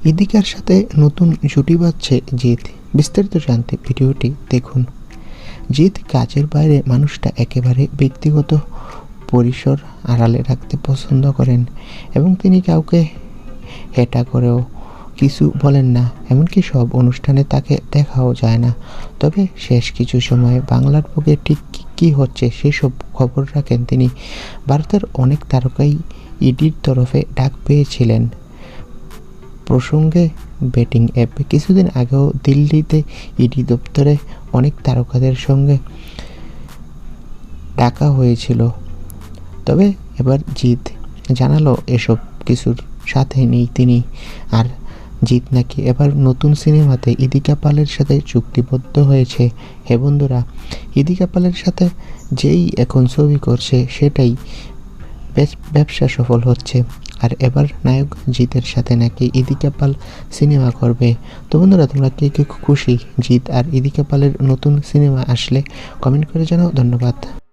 ইদিকার সাথে নতুন জুটি বাঁধছে জিৎ। বিস্তারিত জানতে ভিডিওটি দেখুন। জিৎ কাজের বাইরে মানুষটা একেবারে ব্যক্তিগত পরিসর আড়ালে রাখতে পছন্দ করেন এবং তিনি কাউকে হেটা করেও কিছু বলেন না, এমনকি সব অনুষ্ঠানে তাকে দেখাও যায় না। তবে শেষ কিছু সময়ে বাংলার বুকে ঠিক কী হচ্ছে সেসব খবর রাখেন তিনি। ভারতের অনেক তারকাই ইডির তরফে ডাক পেয়েছিলেন প্রসঙ্গে বেটিং অ্যাপ। কিছুদিন আগেও দিল্লিতে ইডি দপ্তরে অনেক তারকাদের সঙ্গে ডাকা হয়েছিল। তবে এবার জিৎ জানালো এসব কিছুর সাথে নেই তিনি। আর জিৎ নাকি এবার নতুন সিনেমাতে ইদিকা পালের সাথে চুক্তিবদ্ধ হয়েছে। হে বন্ধুরা, ইদিকা পালের সাথে যেই এখন ছবি করছে সেটাই ব্যবসা সফল হচ্ছে। আর এবার নায়ক জিতের সাথে নাকি ইদিকা পাল সিনেমা করবে। তো বন্ধুরা, তোমরা কে কে খুশি জিৎ আর ইদিকা পালের নতুন সিনেমা আসলে? কমেন্ট করে জানাও। ধন্যবাদ।